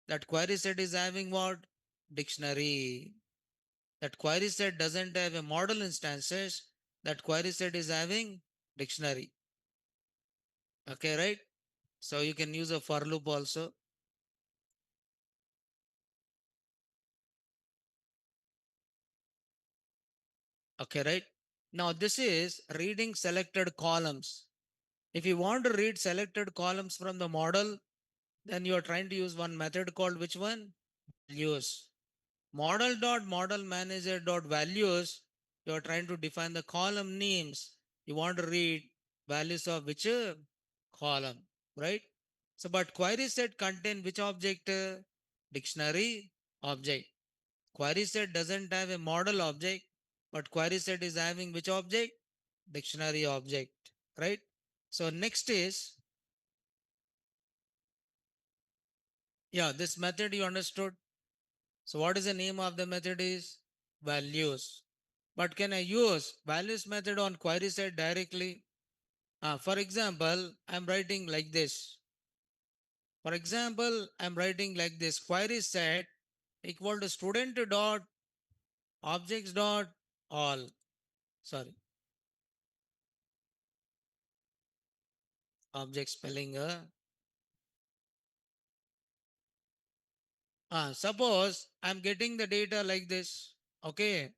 That query set is having what? Dictionary. That query set doesn't have a model instances. That query set is having dictionary. Okay, right? So you can use a for loop also. Okay, right? Now this is reading selected columns. If you want to read selected columns from the model, then you are trying to use one method called which one? Values. Model.modelManager.values. You are trying to define the column names. You want to read values of which column, right? So, but query set contain which object? Dictionary object. Query set doesn't have a model object, but query set is having which object? Dictionary object, right? So next is, yeah, this method you understood. So what is the name of the method is? Values. But can I use values method on query set directly? For example, I'm writing like this. For example, I'm writing like this. Query set equal to student dot objects dot all. Sorry, object spelling. Suppose I'm getting the data like this. Okay.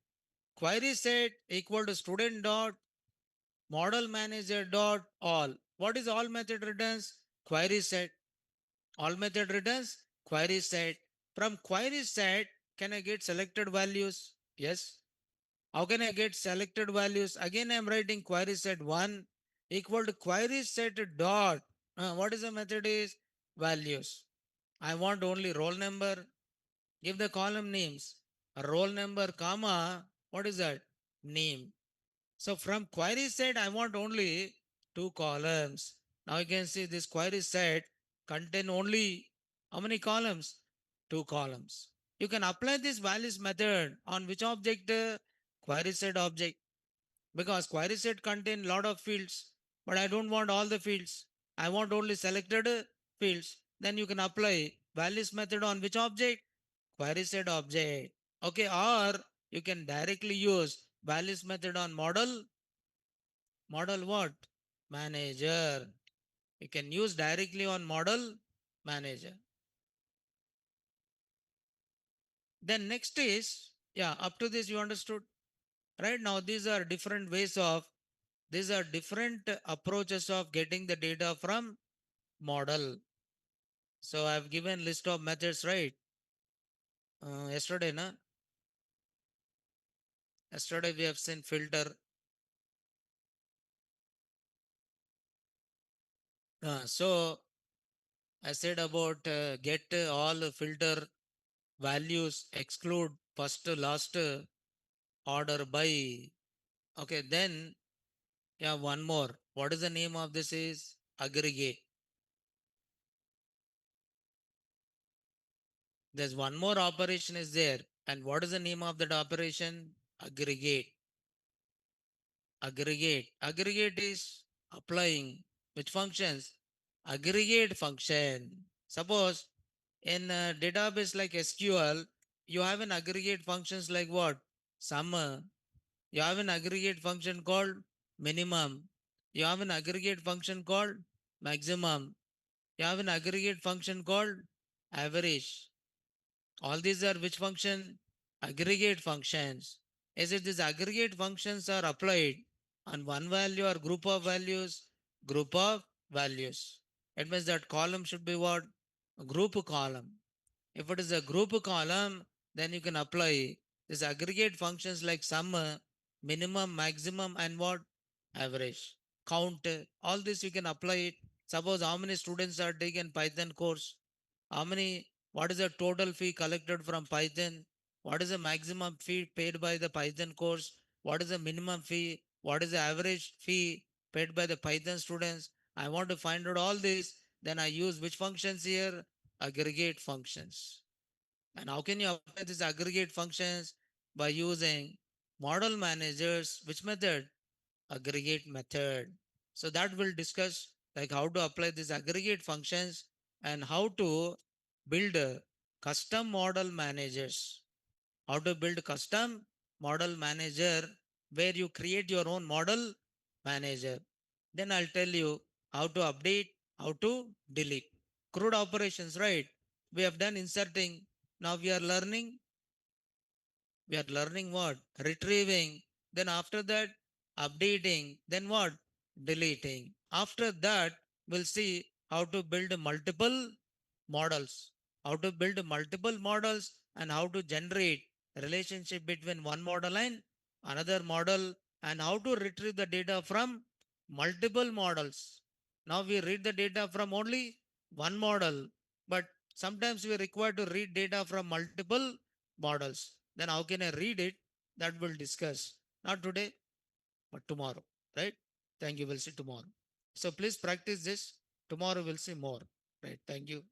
Query set equal to student dot model manager dot all. What is all method returns? Query set. All method returns query set. From query set, can I get selected values? Yes. How can I get selected values? Again, I'm writing query set 1 equal to query set dot. What is the method is? Values. I want only roll number. Give the column names. A roll number, comma, what is that? Name. So from query set, I want only two columns. Now you can see this query set contain only how many columns? Two columns. You can apply this values method on which object? Query set object. Because query set contain lot of fields, but I don't want all the fields. I want only selected fields. Then you can apply values method on which object? Query set object. Okay, or you can directly use values method on model what? Manager. You can use directly on model manager. Then next is, yeah, up to this you understood. Right now, these are different approaches of getting the data from model. So I've given list of methods, right? Yesterday, na? Yesterday we have seen filter. So I said about get all filter values, exclude first last order by. Okay, then yeah, one more. What is the name of this is? Aggregate. There's one more operation is there. And what is the name of that operation? Aggregate. Aggregate. Aggregate is applying which functions? Aggregate function. Suppose in a database like SQL, you have an aggregate functions like what? Sum. You have an aggregate function called minimum. You have an aggregate function called maximum. You have an aggregate function called average. All these are which function? Aggregate functions. As if these aggregate functions are applied on one value or group of values, group of values. It means that column should be what? A group column. If it is a group column, then you can apply this aggregate functions like sum, minimum, maximum, and what? Average. Count. All this you can apply it. Suppose how many students are taking Python course? How many, what is the total fee collected from Python? What is the maximum fee paid by the Python course? What is the minimum fee? What is the average fee paid by the Python students? I want to find out all this. Then I use which functions here? Aggregate functions. And how can you apply these aggregate functions? By using model managers, which method? Aggregate method. So that we'll discuss like how to apply these aggregate functions and how to build custom model managers. How to build custom model manager where you create your own model manager. Then I'll tell you how to update, how to delete. Crude operations, right? We have done inserting. Now we are learning what? Retrieving. Then after that, updating. Then what? Deleting. After that, we'll see how to build multiple models. How to build multiple models and how to generate relationship between one model and another model and how to retrieve the data from multiple models. Now we read the data from only one model, but sometimes we require to read data from multiple models. Then how can I read it? That we'll discuss. Not today, but tomorrow. Right? Thank you. We'll see tomorrow. So please practice this. Tomorrow we'll see more. Right. Thank you.